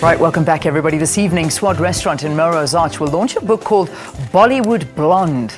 Right, welcome back everybody. This evening, Swad Restraurant in Melrose Arch will launch a book called Bollywood Blonde.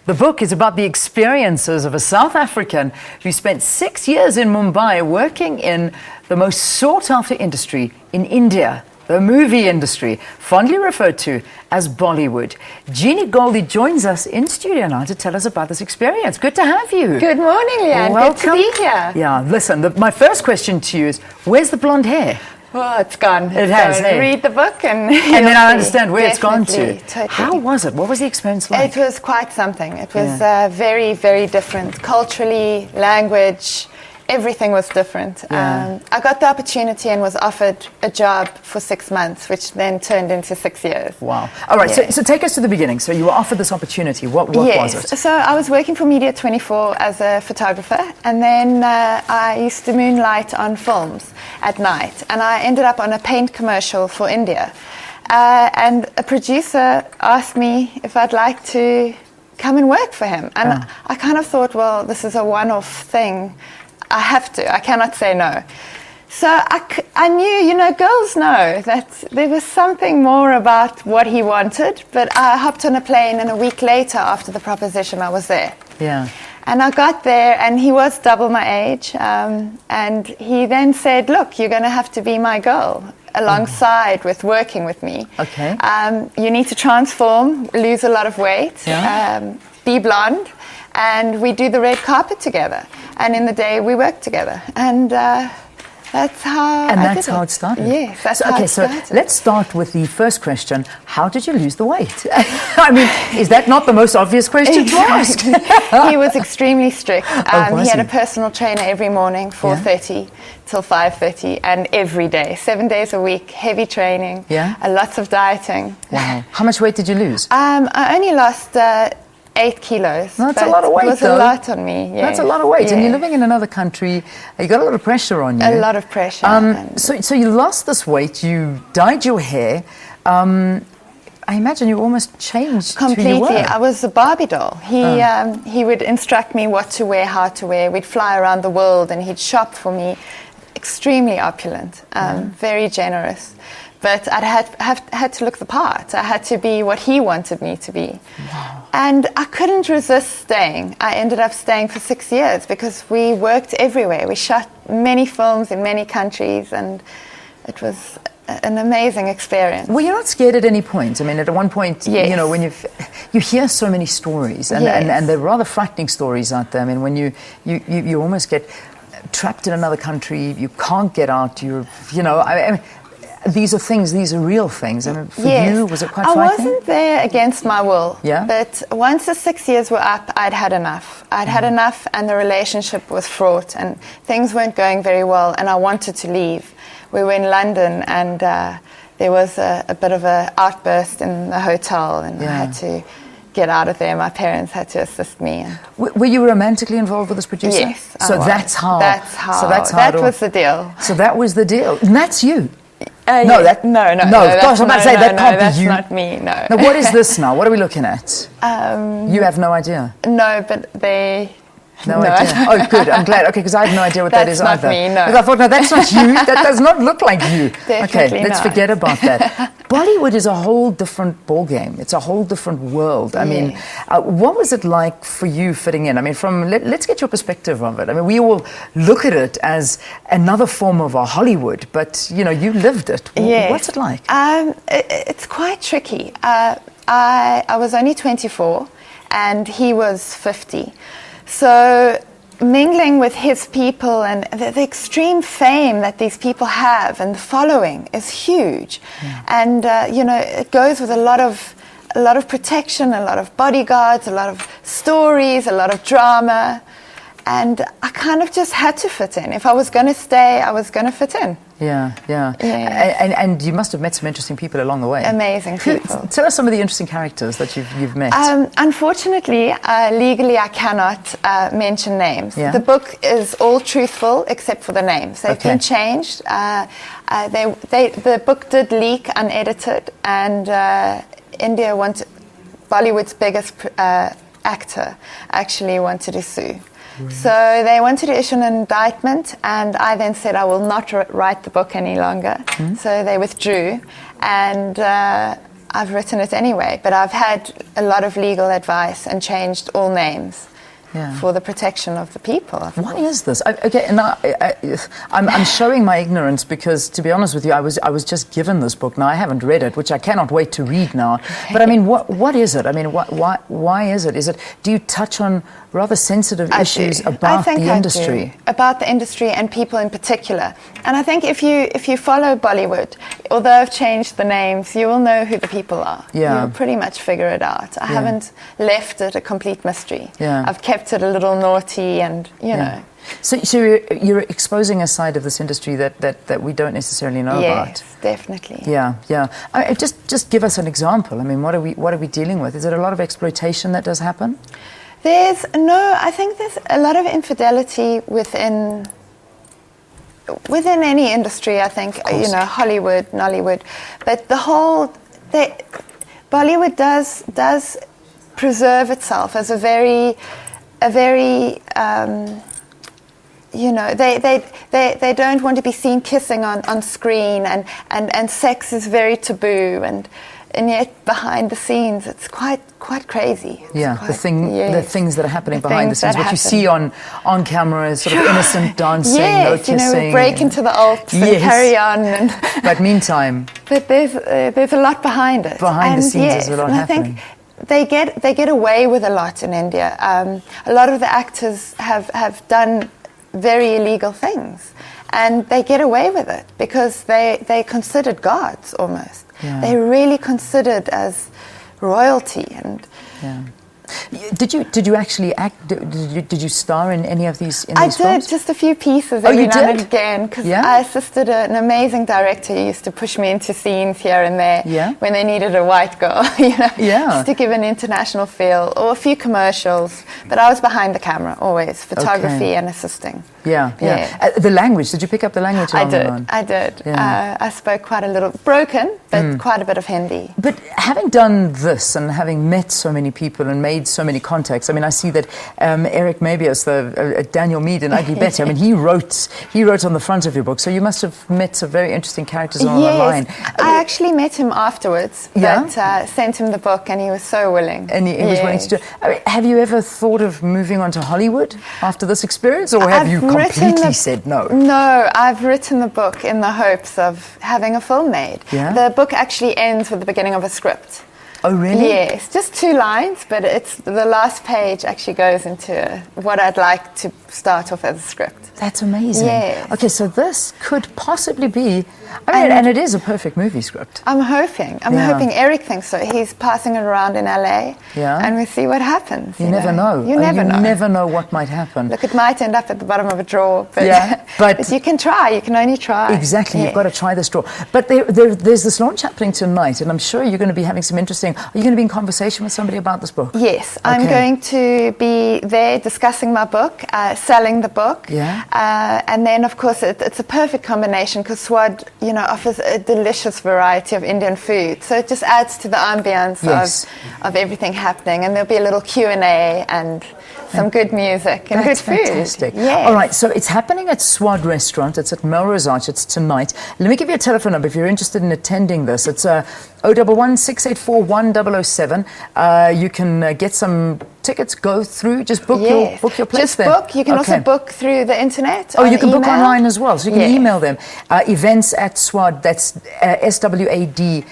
The book is about the experiences of a South African who spent 6 years in Mumbai working in the most sought-after industry in India, the movie industry, fondly referred to as Bollywood. Jeannie Gauldi joins us in studio now to tell us about this experience. Good to have you. Good morning, Leanne. Welcome. Good to be here. Yeah, listen, my first question to you is, where's the blonde hair? Well, it's gone. It has. Hey. Read the book and then I understand where it's gone to. Totally. How was it? What was the experience like? It was quite something. It was very, very different. Culturally, language, everything was different. Yeah. I got the opportunity and was offered a job for 6 months, which then turned into 6 years. Wow. All right, Yeah. so take us to the beginning. So you were offered this opportunity. What was it? So I was working for Media 24 as a photographer, and then I used to moonlight on films at night, and I ended up on a paint commercial for India. And a producer asked me if I'd like to come and work for him. And I kind of thought, well, this is a one-off thing. I have to. I cannot say no. So I knew, girls know that there was something more about what he wanted, but I hopped on a plane, and a week later after the proposition, I was there. Yeah. And I got there, and he was double my age, and he then said, look, you're going to have to be my girl alongside with working with me. Okay. You need to transform, lose a lot of weight, be blonde, and we do the red carpet together. And in the day, we work together. And that's how how it started? Yes, that's how it started. So let's start with the first question. How did you lose the weight? I mean, is that not the most obvious question to ask? He was extremely strict. He had a personal trainer every morning, 4:30 till 5:30, and every day, 7 days a week, heavy training, lots of dieting. Wow. How much weight did you lose? I only lost 8 kilos. That's a lot of weight, It was a lot on me. Yeah. That's a lot of weight. And you're living in another country. You got a lot of pressure on you. A lot of pressure. So you lost this weight. You dyed your hair. I imagine you almost changed completely. Who you were. I was a Barbie doll. He would instruct me what to wear, how to wear. We'd fly around the world, and he'd shop for me. Extremely opulent, very generous. But I had to look the part. I had to be what he wanted me to be. Wow. And I couldn't resist staying. I ended up staying for 6 years because we worked everywhere. We shot many films in many countries, and it was an amazing experience. Well, you're not scared at any point. I mean, at one point, when you hear so many stories, and they're rather frightening stories out there. I mean, when you almost get trapped in another country, you can't get out. These are real things. I mean, for you, was it quite frightening? I wasn't there against my will. Yeah. But once the 6 years were up, I'd had enough. I'd had enough, and the relationship was fraught, and things weren't going very well, and I wanted to leave. We were in London, and there was a bit of an outburst in the hotel, and I had to get out of there. My parents had to assist me. Were you romantically involved with this producer? Yes. So that's how. That was the deal. So that was the deal. And that's you. No. Gosh, I'm about to say that can't be you. That's not me. No. Now, what is this now? What are we looking at? You have no idea. No, but they. No idea. Oh, good. I'm glad. Okay, because I have no idea what that is either. That's not me, no. Because I thought, no, that's not you. That does not look like you. Definitely let's forget about that. Bollywood is a whole different ballgame. It's a whole different world. I mean, what was it like for you fitting in? I mean, let's get your perspective of it. I mean, we all look at it as another form of a Hollywood, but, you lived it. Yes. What's it like? It's quite tricky. I was only 24, and he was 50. So mingling with his people and the extreme fame that these people have and the following is huge. And it goes with a lot of protection, a lot of bodyguards, a lot of stories, a lot of drama. And I kind of just had to fit in. If I was going to stay, I was going to fit in. Yeah. And you must have met some interesting people along the way. Amazing people. Tell us some of the interesting characters that you've met. Unfortunately, legally, I cannot mention names. Yeah. The book is all truthful except for the names. They've been changed. The book did leak unedited, and Bollywood's biggest actor actually wanted to sue. So they wanted to issue an indictment, and I then said I will not write the book any longer. So they withdrew, and I've written it anyway. But I've had a lot of legal advice and changed all names. For the protection of the people. Why is this? I'm showing my ignorance because, to be honest with you, I was just given this book. Now I haven't read it, which I cannot wait to read now. But I mean, what is it? I mean, why is it? Do you touch on rather sensitive issues about the industry? About the industry and people in particular. And I think if you follow Bollywood, although I've changed the names, you will know who the people are. You'll pretty much figure it out. I haven't left it a complete mystery. I've kept it a little naughty, and you know. So you're exposing a side of this industry that we don't necessarily know about. Yes, definitely. Just give us an example. I mean, what are we dealing with? Is it a lot of exploitation that does happen? I think there's a lot of infidelity within any industry. I think Hollywood, Nollywood, but Bollywood does preserve itself as a very they don't want to be seen kissing on screen, and sex is very taboo, and yet behind the scenes it's quite crazy. The things that are happening behind the scenes, what you see on camera is sort of innocent dancing, no kissing. We break into the Alps and carry on. But meantime, there's a lot behind it. Behind the scenes, there's a lot happening. I think they get away with a lot in India. A lot of the actors have done very illegal things, and they get away with it because they're considered gods almost. They're really considered as royalty. And Did you actually act? Did you star in any of these? I did films? just a few pieces. You now did? and again, because I assisted an amazing director who used to push me into scenes here and there when they needed a white girl, just to give an international feel, or a few commercials. But I was behind the camera always, photography and assisting. The language, did you pick up the language? I did. I spoke quite a little, broken, but quite a bit of Hindi. But having done this and having met so many people and made so many contacts, I mean, I see that Eric Mabius, Daniel Mead in Ugly Betty, I mean, he wrote on the front of your book, so you must have met some very interesting characters online. I actually met him afterwards, but sent him the book, and he was so willing. And he was willing to do it. I mean, have you ever thought of moving on to Hollywood after this experience, or have you completely said no? No, I've written the book in the hopes of having a film made. The book actually ends with the beginning of a script. Oh, really? Yes, just 2 lines, but it's the last page actually goes into what I'd like to start off as a script. That's amazing. Yes. Okay, so this could possibly be, and it is a perfect movie script. I'm hoping. Eric thinks so. He's passing it around in LA, and we see what happens. You never know. You never know what might happen. Look, it might end up at the bottom of a drawer, but you can try. You can only try. Exactly. You've got to try this drawer. But there's this launch happening tonight, and I'm sure you're going to be having some interesting. Are you going to be in conversation with somebody about this book? Yes, I'm going to be there discussing my book, selling the book. And then, of course, it's a perfect combination because Swad, offers a delicious variety of Indian food. So it just adds to the ambience of everything happening. And there'll be a little Q&A and some good music and good food. Fantastic. Yes. All right, so it's happening at Swad Restraurant. It's at Melrose Arch. It's tonight. Let me give you a telephone number if you're interested in attending this. It's 011 684 1007. You can get some tickets, go through, just book your place just there. Book. You can also book through the internet. Oh, you can book online as well. So you can email them. Events at Swad, that's swad.co.za.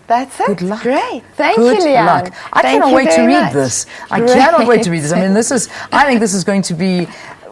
That's it. Good luck. Great. Thank Good you, Leanne. luck. I cannot wait to read this. I cannot wait to read this. I mean, I think this is going to be,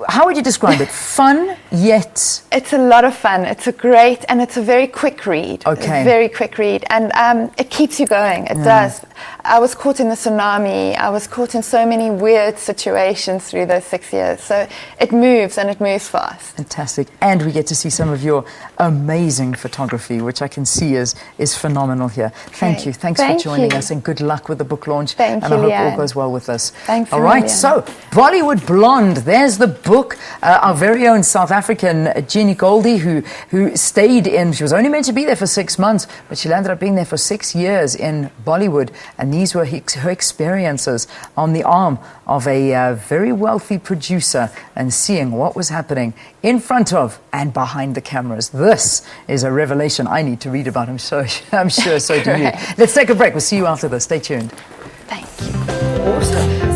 how would you describe it? Fun, yet... It's a lot of fun. It's a very quick read. Okay. Very quick read. And it keeps you going. It does. I was caught in the tsunami. I was caught in so many weird situations through those 6 years. So it moves, and it moves fast. Fantastic. And we get to see some of your amazing photography, which I can see is phenomenal here. Thank you. Thanks for joining us, and good luck with the book launch. Thank and you, I hope Leanne. all goes well with this. Thanks. All right, so Bollywood Blonde, there's the book. Our very own South African Jeannie Gauldi, who stayed in, she was only meant to be there for 6 months, but she landed up being there for 6 years in Bollywood, and And these were her experiences on the arm of a very wealthy producer and seeing what was happening in front of and behind the cameras. This is a revelation I need to read about. I'm sure so do you. Let's take a break. We'll see you after this. Stay tuned. Thank you. Awesome.